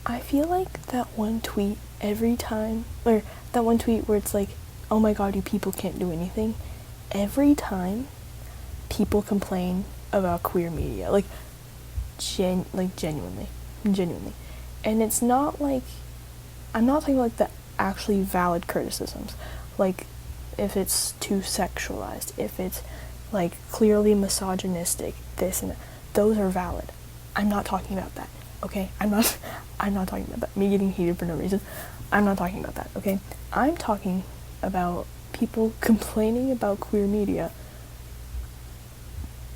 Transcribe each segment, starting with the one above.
I feel like that one tweet every time, or that one tweet where it's like, oh my god, you people can't do anything. Every time people complain about queer media, like genuinely. And it's not like, I'm not talking like the actually valid criticisms, like if it's too sexualized, if it's like clearly misogynistic, this and that, those are valid. I'm not talking about that, okay? I'm not talking about that. Me getting heated for no reason. I'm not talking about that, okay? I'm talking about people complaining about queer media,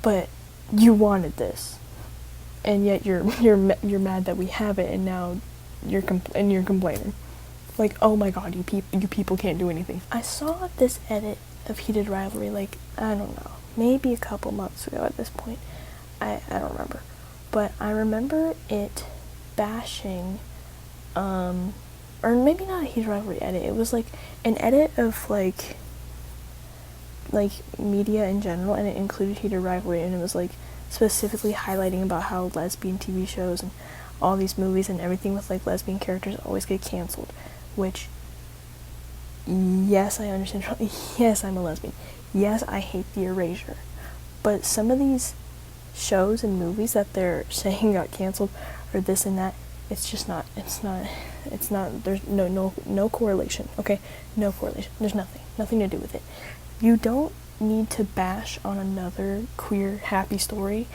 but you wanted this, and yet you're mad that we have it, and now you're complaining, like, oh my god, you people can't do anything. I saw this edit of Heated Rivalry, like, I don't know, maybe a couple months ago at this point. I don't remember, but I remember it bashing, or maybe not a Heated Rivalry edit. It was like an edit of like media in general, and it included Heated Rivalry, and it was like specifically highlighting about how lesbian TV shows and all these movies and everything with like lesbian characters always get canceled, which, yes, I understand. Yes, I'm a lesbian. Yes, I hate the erasure. But some of these shows and movies that they're saying got canceled or this and that, it's not, there's no correlation, okay? No correlation. There's nothing to do with it. You don't need to bash on another queer happy story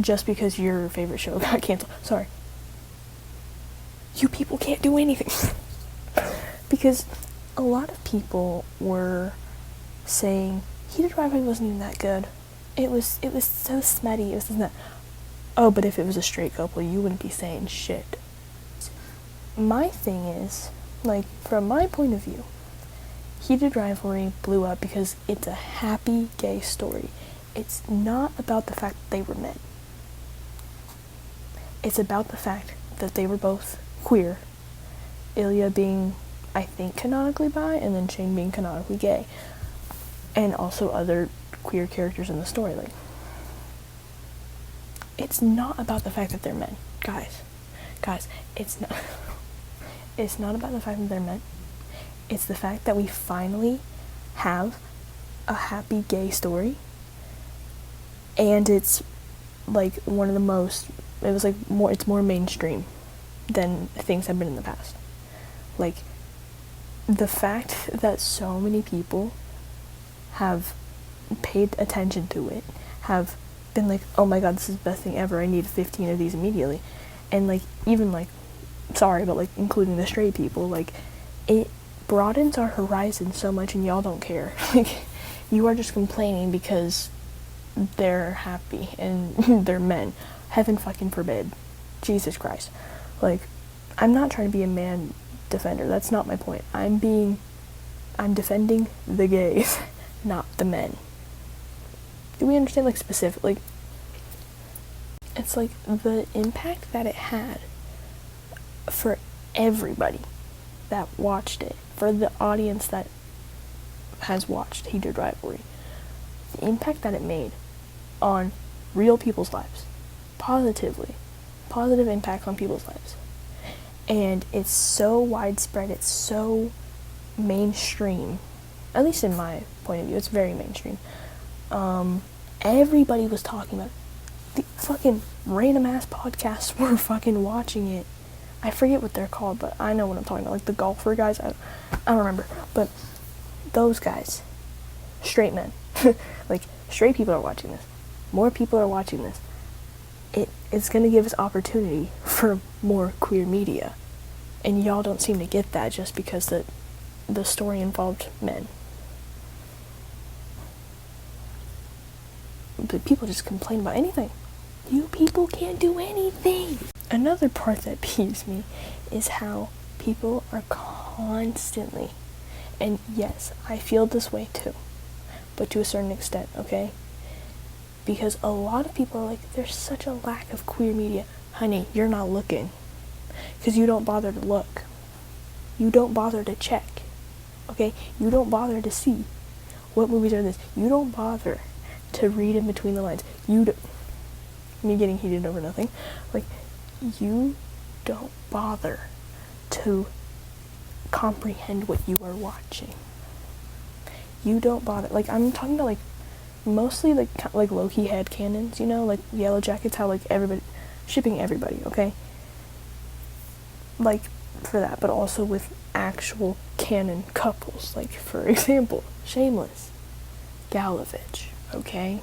just because your favorite show got canceled. Sorry. You people can't do anything. Because a lot of people were saying Heated Rivalry wasn't even that good. It was so smutty. It was that. Oh, but if it was a straight couple, you wouldn't be saying shit. My thing is, like, from my point of view, Heated Rivalry blew up because it's a happy gay story. It's not about the fact that they were men. It's about the fact that they were both queer. Ilya being, I think, canonically bi, and then Shane being canonically gay. And also other queer characters in the story. Like, it's not about the fact that they're men. Guys, it's not it's not about the fact that they're men. It's the fact that we finally have a happy gay story, and it's like one of the most, it was like it's more mainstream than things have been in the past. Like, the fact that so many people have paid attention to it, have been like, oh my god, this is the best thing ever, I need 15 of these immediately, and like, even like, sorry, but like, including the straight people, like, it broadens our horizon so much, and y'all don't care. Like, you are just complaining because they're happy and they're men. Heaven fucking forbid. Jesus Christ. Like, I'm not trying to be a man defender. That's not my point. I'm defending the gays, not the men. Do we understand, like, specifically? It's like the impact that it had for everybody that watched it, for the audience that has watched Heated Rivalry, the impact that it made on real people's lives, positive impact on people's lives. And it's so widespread, it's so mainstream, at least in my point of view, it's very mainstream. Everybody was talking about it. The fucking random ass podcasts were fucking watching it. I forget what they're called, but I know what I'm talking about. Like the golfer guys, I don't remember. But those guys, straight men, like straight people are watching this. More people are watching this. It's going to give us opportunity for more queer media. And y'all don't seem to get that just because the story involved men. But people just complain about anything. You people can't do anything. Another part that peeves me is how people are constantly, and yes, I feel this way too, but to a certain extent, okay? Because a lot of people are like, there's such a lack of queer media. Honey, you're not looking. Because you don't bother to look. You don't bother to check. Okay? You don't bother to see what movies are this. You don't bother to read in between the lines. Me getting heated over nothing. Like, you don't bother to comprehend what you are watching. You don't bother. Like, I'm talking about, like, mostly, like lowkey headcanons, you know? Like, Yellow Jackets, how, like, everybody, shipping everybody, okay? Like, for that, but also with actual canon couples. Like, for example, Shameless, Galavich, okay?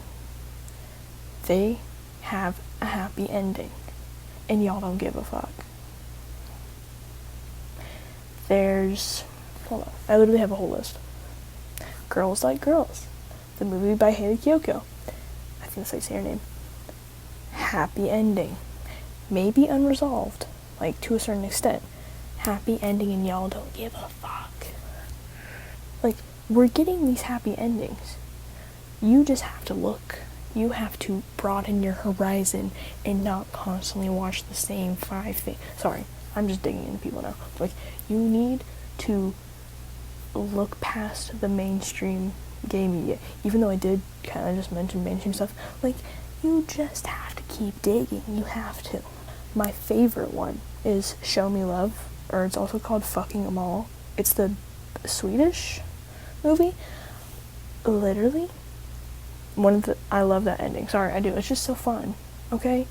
They have a happy ending, and y'all don't give a fuck. Hold on, I literally have a whole list. Girls Like Girls, the movie by Hayley Kiyoko. I think that's how you say her name. Happy ending. Maybe unresolved, like, to a certain extent. Happy ending, and y'all don't give a fuck. Like, we're getting these happy endings. You just have to look. You have to broaden your horizon and not constantly watch the same 5 things. Sorry, I'm just digging into people now. Like, you need to look past the mainstream gay media. Even though I did kind of just mention mainstream stuff, like, you just have to keep digging. You have to. My favorite one is Show Me Love, or it's also called Fucking 'Em All. It's the Swedish movie. Literally, I love that ending. Sorry, I do. It's just so fun, okay?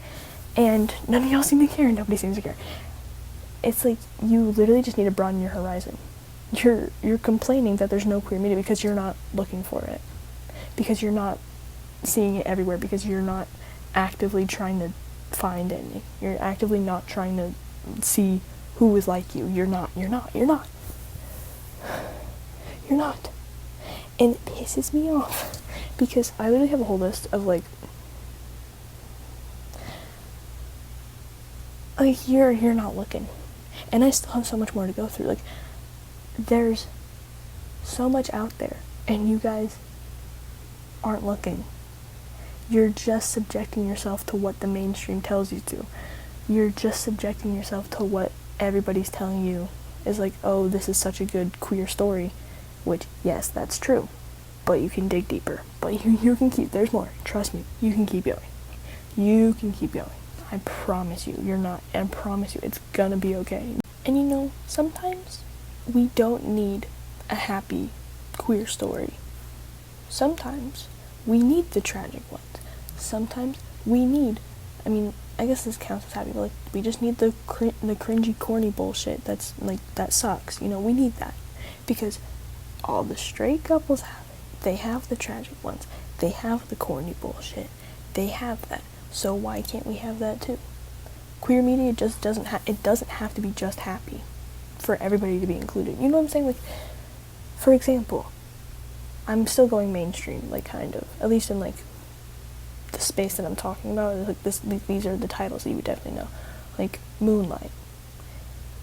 And none of y'all seem to care. Nobody seems to care. It's like, you literally just need to broaden your horizon. You're complaining that there's no queer media because you're not looking for it. Because you're not seeing it everywhere. Because you're not actively trying to find any. You're actively not trying to see who is like you. You're not. You're not. And it pisses me off. Because I literally have a whole list of, like, you're not looking. And I still have so much more to go through. Like, there's so much out there, and you guys aren't looking. You're just subjecting yourself to what the mainstream tells you to. You're just subjecting yourself to what everybody's telling you is like, oh, this is such a good queer story. Which, yes, that's true. But you can dig deeper. But you can keep, there's more. Trust me, you can keep going. You can keep going. I promise you, I promise you, it's gonna be okay. And you know, sometimes we don't need a happy queer story. Sometimes we need the tragic ones. Sometimes we need, I guess this counts as happy, but, like, we just need the cringy, corny bullshit that's, like, that sucks. You know, we need that. Because all the straight couples have it. They have the tragic ones. They have the corny bullshit. They have that. So why can't we have that too? Queer media just doesn't have to be just happy for everybody to be included. You know what I'm saying? Like, for example, I'm still going mainstream, like, kind of. At least in, like, the space that I'm talking about. Like, these are the titles that you would definitely know. Like, Moonlight.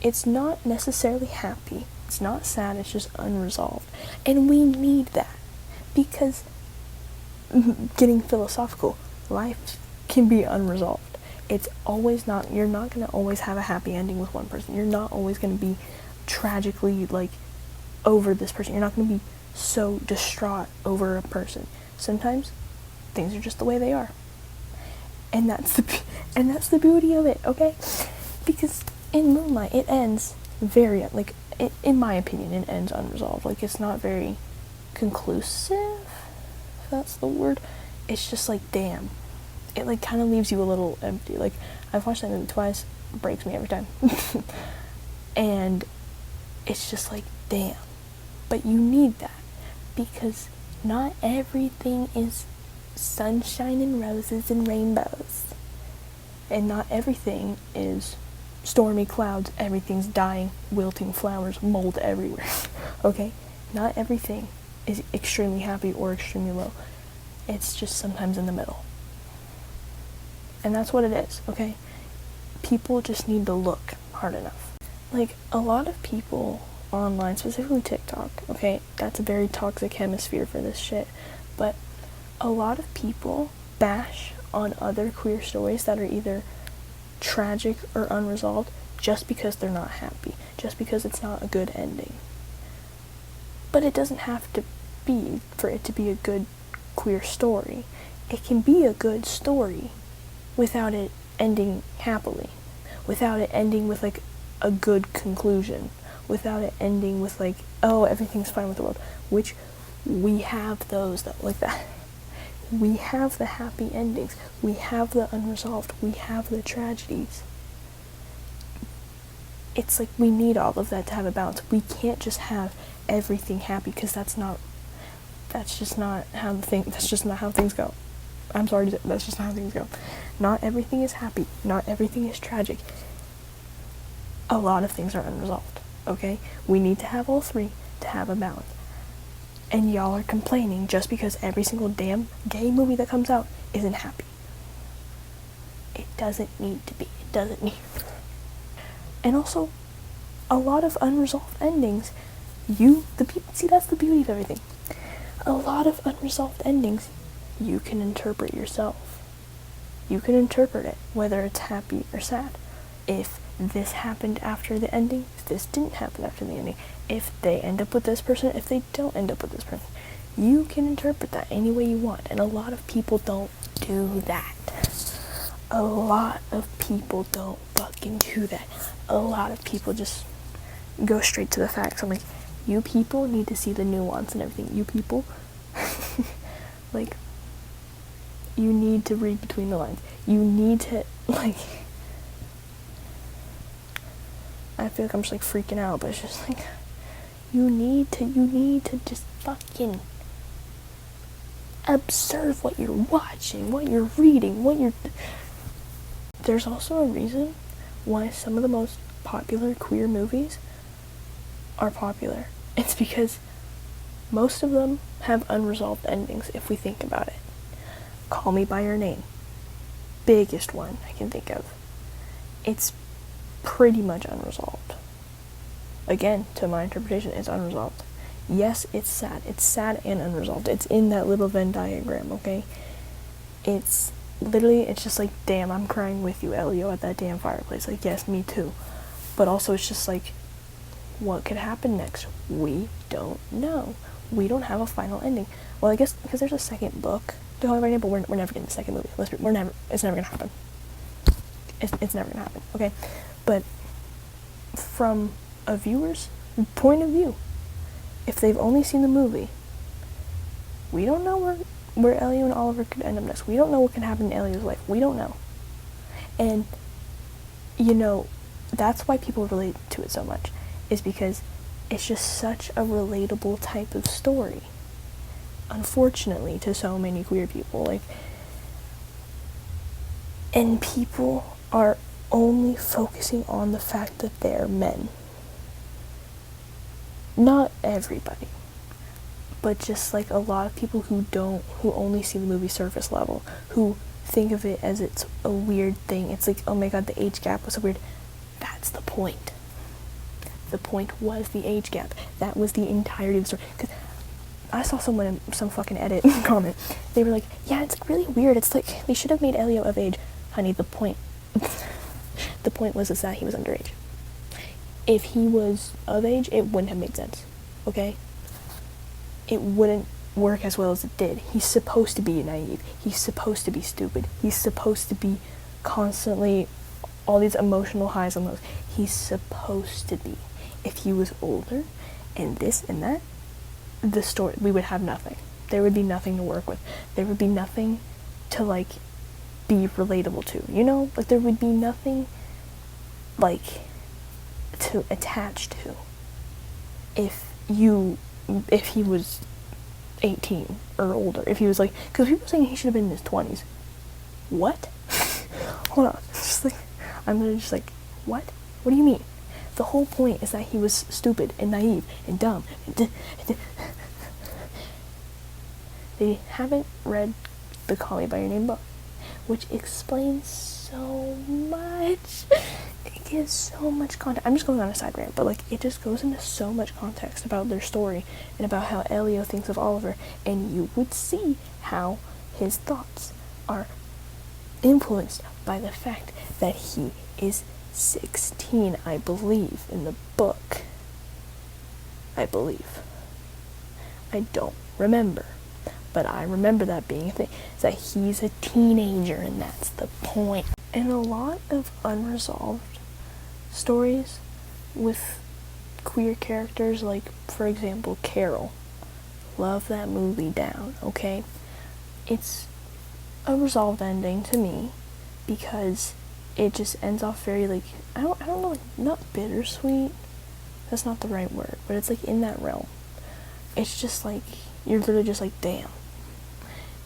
It's not necessarily happy. It's not sad. It's just unresolved. And we need that. Because, getting philosophical, life can be unresolved. It's always not, you're not going to always have a happy ending with one person. You're not always going to be tragically, like, over this person. You're not going to be so distraught over a person. Sometimes things are just the way they are. And that's the beauty of it, okay? Because in Moonlight, it ends very, like, in my opinion, it ends unresolved. Like, it's not very conclusive, if that's the word. It's just like, damn. It, like, kind of leaves you a little empty. Like, I've watched that movie twice. It breaks me every time. And it's just like, damn. But you need that. Because not everything is sunshine and roses and rainbows. And not everything is stormy clouds, everything's dying, wilting flowers, mold everywhere. Okay? Not everything is extremely happy or extremely low. It's just sometimes in the middle. And that's what it is, okay? People just need to look hard enough. Like, a lot of people online, specifically TikTok, okay? That's a very toxic hemisphere for this shit. But a lot of people bash on other queer stories that are either tragic or unresolved just because they're not happy, just because it's not a good ending. But it doesn't have to be for it to be a good queer story. It can be a good story without it ending happily, without it ending with like a good conclusion, without it ending with like, oh, everything's fine with the world, which we have those that like that. We have the happy endings, we have the unresolved, we have the tragedies. It's like we need all of that to have a balance. We can't just have everything happy, because that's just not how things go. I'm sorry to say, that's just not how things go. Not everything is happy, not everything is tragic. A lot of things are unresolved, okay? We need to have all three to have a balance. And y'all are complaining just because every single damn gay movie that comes out isn't happy. It doesn't need to be. It doesn't need. And also, a lot of unresolved endings, see, that's the beauty of everything. A lot of unresolved endings, you can interpret yourself. You can interpret it, whether it's happy or sad. If this happened after the ending, if this didn't happen after the ending, if they end up with this person, if they don't end up with this person, you can interpret that any way you want. And a lot of people don't do that. A lot of people don't fucking do that. A lot of people just go straight to the facts. I'm like, you people need to see the nuance and everything. You people, like, you need to read between the lines. You need to, like, I feel like I'm just like freaking out, but it's just like, you need to just fucking observe what you're watching, what you're reading, There's also a reason why some of the most popular queer movies are popular. It's because most of them have unresolved endings, if we think about it. Call Me by Your Name. Biggest one I can think of. It's pretty much unresolved. Again, to my interpretation, it's unresolved. Yes, it's sad. It's sad and unresolved. It's in that little Venn diagram, okay? It's just like, damn, I'm crying with you, Elio, at that damn fireplace. Like, yes, me too. But also, it's just like, what could happen next? We don't know. We don't have a final ending. Well, I guess because there's a second book to Call Me by Your Name, but we're never getting the second movie. It's never gonna happen. It's never gonna happen, okay? But from a viewer's point of view, if they've only seen the movie, we don't know where Elio and Oliver could end up next. We don't know what can happen in Elio's life. We don't know. And, you know, that's why people relate to it so much, is because it's just such a relatable type of story. Unfortunately, to so many queer people, like, and people are only focusing on the fact that they're men. Not everybody, but just like a lot of people who only see the movie surface level, who think of it as it's a weird thing. It's like, oh my god, the age gap was so weird. That's the point. The point was the age gap. That was the entirety of the story. Because I saw someone in some fucking edit comment. They were like, yeah, it's really weird. It's like, they should have made Elio of age. Honey, the point was is that he was underage. If he was of age, it wouldn't have made sense. Okay? It wouldn't work as well as it did. He's supposed to be naive. He's supposed to be stupid. He's supposed to be constantly all these emotional highs and lows. He's supposed to be. If he was older and this and that, the story, we would have nothing. There would be nothing to work with. There would be nothing to, like, be relatable to, you know? Like, there would be nothing, like, to attach to if he was 18 or older. If he was, like, because people are saying he should have been in his 20s. What? Hold on. It's just like, I'm gonna just like, what? What do you mean? The whole point is that he was stupid and naive and dumb. They haven't read the Call Me by Your Name book, which explains so much. It gives so much context. I'm just going on a side rant, but like, it just goes into so much context about their story and about how Elio thinks of Oliver, and you would see how his thoughts are influenced by the fact that he is 16, I believe, in the book. I believe. I don't remember, but I remember that being a thing. It's that he's a teenager, and that's the point. And a lot of unresolved stories with queer characters, like, for example, Carol. Love that movie down, okay? It's a resolved ending to me because it just ends off very, like, I don't know, like, not bittersweet. That's not the right word, but it's like in that realm. It's just like, you're literally just like, damn.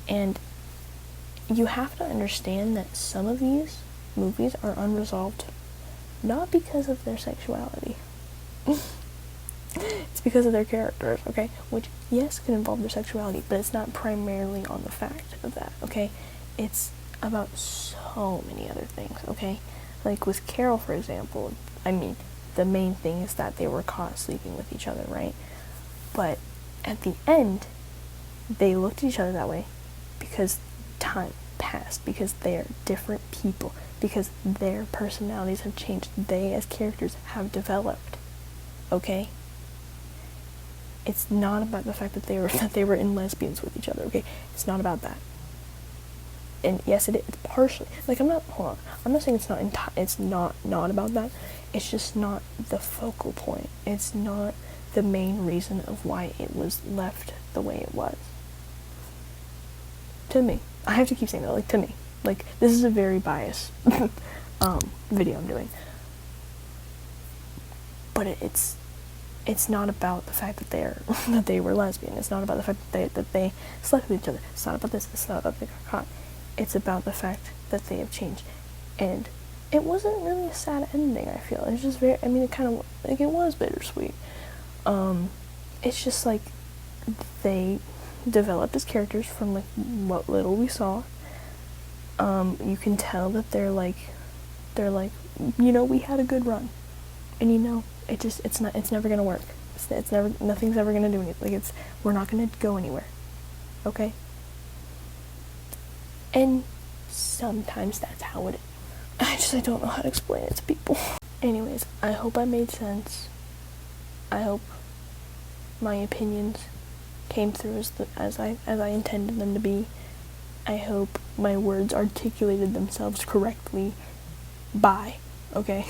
And you have to understand that some of these movies are unresolved, not because of their sexuality. It's because of their characters, okay? Which, yes, can involve their sexuality, but it's not primarily on the fact of that, okay? It's about so many other things, okay? Like with Carol, for example, I mean, the main thing is that they were caught sleeping with each other, right? But at the end, they looked at each other that way because time passed, because they are different people, because their personalities have changed. They, as characters, have developed, okay? It's not about the fact that they were in lesbians with each other, okay? It's not about that. And yes, it's partially, like, I'm not saying it's not about that. It's just not the focal point. It's not the main reason of why it was left the way it was. To me. I have to keep saying that, like, to me. Like, this is a very biased video I'm doing. But it's not about the fact that they were lesbian. It's not about the fact that they slept with each other. It's not about this. It's not about they got caught. It's about the fact that they have changed. And it wasn't really a sad ending, I feel. It's just very, I mean, it kind of, like, it was bittersweet. It's just, like, they developed as characters from, like, what little we saw. You can tell that they're like, we had a good run. And, it's never gonna work. Nothing's ever gonna do anything. Like, we're not gonna go anywhere. Okay? And sometimes that's how it is. I don't know how to explain it to people. Anyways, I hope I made sense. I hope my opinions came through as I intended them to be. I hope my words articulated themselves correctly. Bye. Okay?